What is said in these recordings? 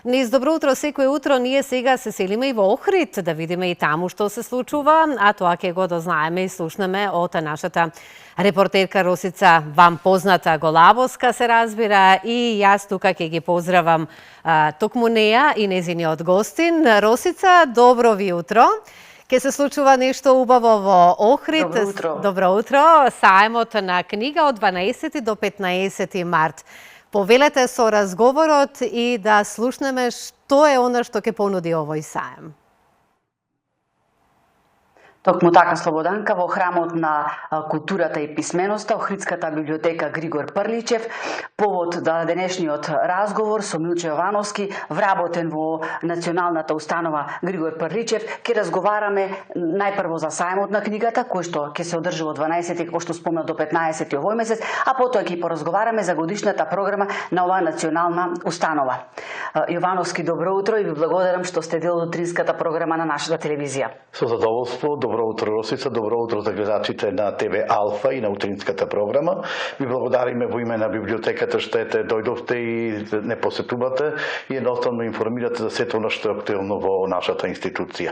Низ добро утро секој утро, ние сега се селиме и во Охрид да видиме и таму што се случува, а тоа ќе го дознаеме и слушнеме од нашата репортерка Росица, вам позната Голабовска се разбира, и јас тука ќе ги поздравам токму неа и незиниот гостин. Росица, добро ви утро. Ке се случува нешто убаво во Охрид. Добро утро. Добро утро. Саемот на книга од 12 до 15 март. Повелете со разговорот и да слушнеме што е она што ќе понуди овој саем. Токму така, Слободанка, во храмот на културата и писменоста, Охридската библиотека Григор Прличев, повод да денешниот разговор со Милчо Јовановски, вработен во Националната установа Григор Прличев, ќе разговараме најпрво за саемот на книгата, кој што ќе се одржи од 12, кој што спомна до 15 овој месец, а потоа ќе поразговараме за годишната програма на оваа национална установа. Јовановски, добро утро и ви благодарам што сте дел од утринската програма на нашата телевизија. Со задоволство, добро утро Росица, добро утро за гледачите на ТВ Алфа и на утринската програма. Ви благодариме во име на библиотеката што дојдовте и не посетувате и едноставно информирате за сето она што е актуелно во нашата институција.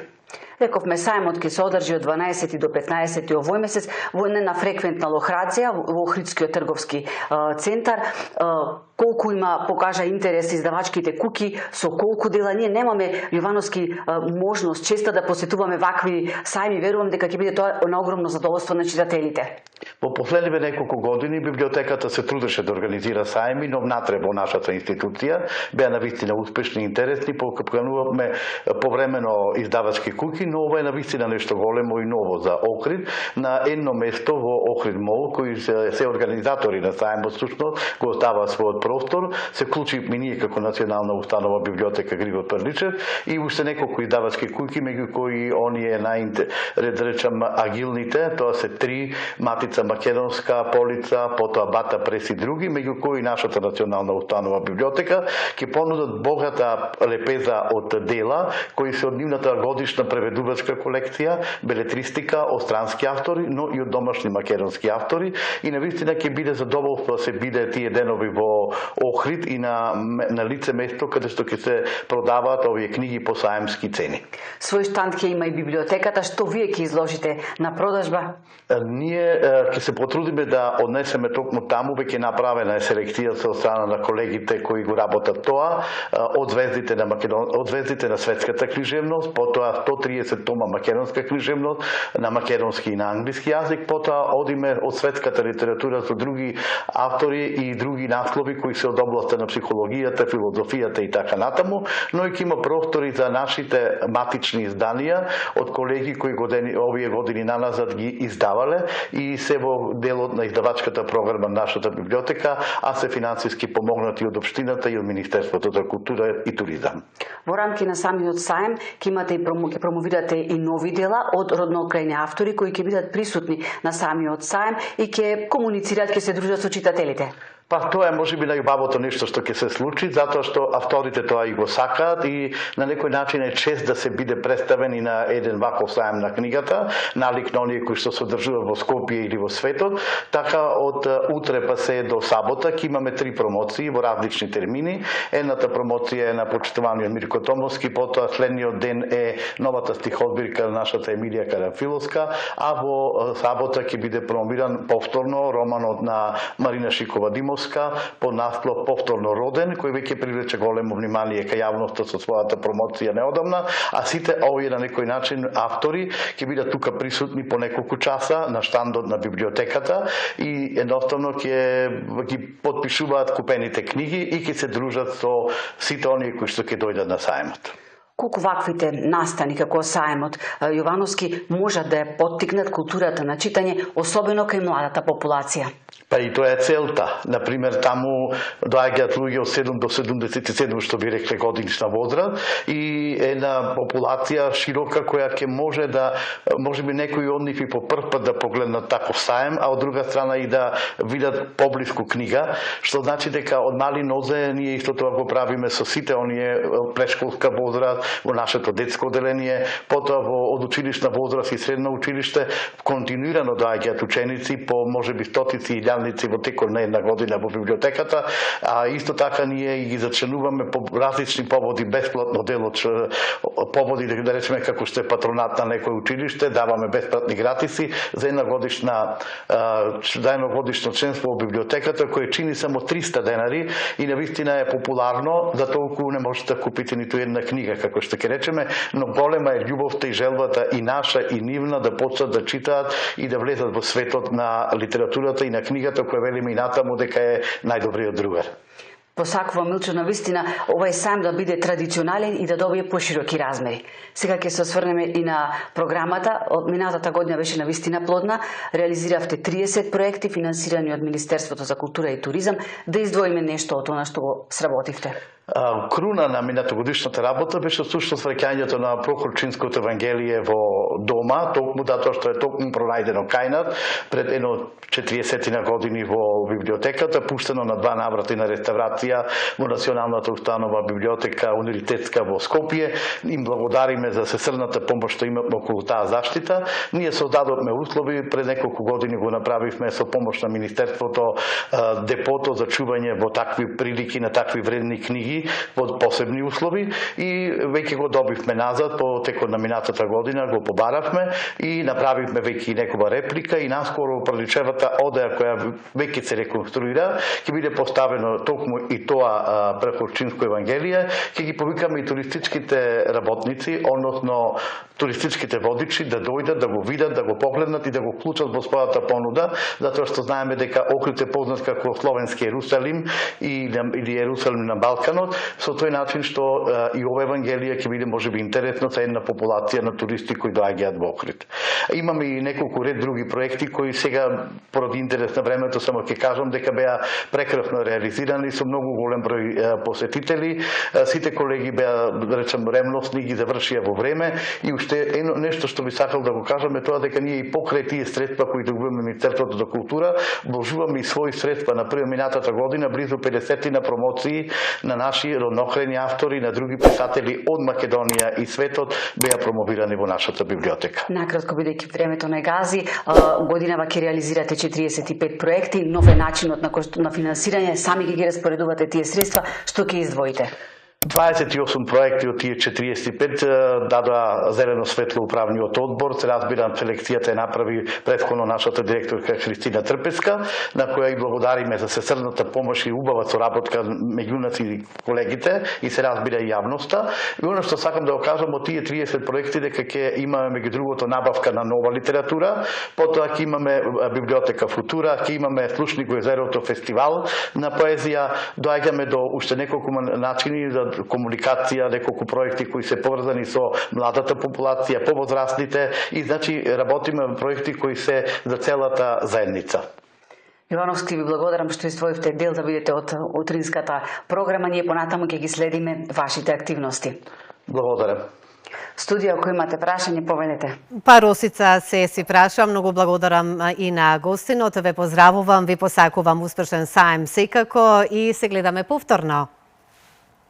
Рековме, саемот ќе се одржи од 12 до 15 овој месец во една фреквентна локација во Охридскиот трговски центар. Колку има покажа интерес издавачките куки, со колку дела ние немаме, Јовановски, можност често да посетуваме вакви сајми, верувам дека ќе биде тоа на огромно задоволство на читателите. Во последниве неколку години библиотеката се трудеше да организира сајми, но внатре во нашата институција беа навистина успешни и интересни, поканувавме повремено издавачки куки, но ова е навистина нешто големо и ново за Охрид. На едно место во Охрид Мол, кои се организатори на сајмот, всушност го оставаа својот простор, се вклучи и ние како Национална установа библиотека Григор Прличев и уште неколку издавачки куки, меѓу кои оние да речам агилните, тоа се 3, Матица Македонска, Полица, потоа Бата Прес и други, меѓу кои нашата Национална установа библиотека ќе понудат богата лепеза од дела кои се од нивната годишна преведувачка колекција, белетристика од странски автори, но и од домашни македонски автори, и навистина ќе биде задоволство да се биде тие денови во Охрид и на лице место каде што ќе се продаваат овие книги по саемски цени. Свој штанд ќе има и библиотеката, што вие ќе изложите на продажба? Ние ќе се потрудиме да однесеме токму таму, веќе направена е селекцијата од страна на колегите кои го работат тоа, од звездите на светската книжевност, потоа 130 тома македонска книжевност на македонски и на англиски јазик, потоа одиме од светската литература со други автори и други наслови кои се од областа на психологијата, филозофијата и така натаму, но и ќе има простори за нашите матични изданија од колеги кои овие години наназад ги издавале и се во делот на издавачката програма на нашата библиотека, а се финансиски помогнати од општината и од Министерството за култура и туризам. Во рамки на самиот саем ќе имате и промовирате и нови дела од родноукрајни автори кои ќе бидат присутни на самиот саем и ќе комуницираат, ќе се дружат со читателите. Па тоа е можеби најубавото нешто што ќе се случи, затоа што авторите тоа и го сакаат и на некој начин е чест да се биде представен и на еден ваков саем на книгата, налик на оние кои што се одржуваат во Скопје или во светот. Така од утре па се до сабота ќе имаме 3 промоции во различни термини. Едната промоција е на почитуваниот Мирко Томовски, потоа следниот ден е новата стихозбирка на нашата Емилија Карамфиловска, а во сабота ќе биде промовиран повторно романот на Марина Шикова Димовска под наслов Повторно роден, кој веќе привлече големо внимание кај јавноста со својата промоција неодамна, а сите овие на некој начин автори ќе бидат тука присутни по неколку часа на штандот на библиотеката и едноставно ќе ги потпишуваат купените книги и ќе се дружат со сите оние кои што ќе дојдат на саемот. Колку ваквите настани како саемот, Јовановски, можат да ја поттикнат културата на читање, особено кај младата популација? Па и тоа е целта. Например, таму доаѓаат луѓе од 7 до 77, што би рекле годишна возраст, и една популација широка која ќе може да, можеби некои од нив и по прв пат да погледнат таков саем, а од друга страна и да видат поблиску книга, што значи дека од мали нозе ние исто тоа го правиме со сите оние прешколска возраст, во нашето детско одделение, потоа од училишна возраст и средно училиште континуирано доаѓаат ученици по можеби стотици илјадници во текот на една година во библиотеката, а исто така ние ги зачленуваме по различни поводи, бесплатно дел од поводи, да речеме како што е патронат на некој училиште, даваме бесплатни гратиси за едногодишно членство во библиотеката, кое чини само 300 денари и навистина е популарно, за толку не можете да купите ниту една книга, како што ќе речеме, но голема е љубовта и желбата и наша и нивна да почнат да читаат и да влезат во светот на литературата и на книгата, која велиме и натаму дека е најдобриот другар. Посакува Милчо навистина овој сајм да биде традиционален и да добие пошироки размери. Сега ќе се осврнеме и на програмата. Од минатата година беше навистина плодна. Реализиравте 30 проекти финансирани од Министерството за култура и туризам. Да издвоиме нешто од она што го сработивте. Круна на минатогодишната работа беше всушност враќањето на Прохорчинското евангелие во дома, токму затоа што е токму пронајдено кај нас пред едно 40 години во библиотеката, пуштено на 2 наврати на реставрација во Националната установа библиотека универзитетска во Скопје. Им благодариме за сесрната помош што имаме околу таа заштита. Ние создадовме услови, пред неколку години го направивме со помош на Министерството депото за чување во такви прилики на такви вредни книги во посебни услови и веќе го добивме назад по текот на минатата година, го побаравме и направивме веќе некоја реплика и наскоро приличевата одеја која веќе се реконструира, ќе биде поставено токму и тоа Прохорчинско евангелие, ќе ги повикаме и туристичките работници, односно туристичките водичи да дојдат, да го видат, да го погледнат и да го вклучат во својата понуда, затоа што знаеме дека Охрид е познат како словенски Ерусалим или Ерусалим на Балканот, со тој начин што и ова евангелие ќе биде можеби интересно за една популација на туристи кои доаѓаат во Охрид. Имаме и неколку ред други проекти кои сега поради интерес на времето само ќе кажам дека беа прекрасно реализирани со многу голем број посетители. Сите колеги беа, да речем, ремносни, ги завршија во време и уште нешто што би сакал да го кажам е тоа дека ние и покрај тие средства кои добиваме Министерството за култура, вложуваме и своји средства. Например, минатата година близу 50 на промоции на наши роднокрени автори, на други писатели од Македонија и светот беа промовирани во нашата библиотека. Накратко, бидејќи времето не гази, годинава ќе реализирате 45 проекти, нов е начинот на финансирање, сами ги распоредувате тие средства, што ќе издвоите? 28 проекти од тие 45 дадоа зелено светло управниот одбор. Се разбира, селекцијата е направи претходно нашата директорка Христина Трпеска, на која и благодариме за сесрната помош и убава соработка меѓу нас и колегите и се разбира и јавноста. И оно што сакам да го кажам од тие 30 проекти дека ќе имаме меѓу другото набавка на нова литература, потоа ќе имаме библиотека Футура, ќе имаме Слушник во езерото фестивал на поезија, доаѓаме до уште неколку начини за комуникација, неколку проекти кои се поврзани со младата популација, повозрастните и значи работиме проекти кои се за целата заедница. Ивановски, ви благодарам што издвоивте дел да бидете од утринската програма. Ние понатаму ќе ги следиме вашите активности. Благодарам. Студија, ако имате прашање, повелете. Па, Росица, се си прашам. Многу благодарам и на гостинот. Ве поздравувам, ви посакувам успешен саем секако и се гледаме повторно.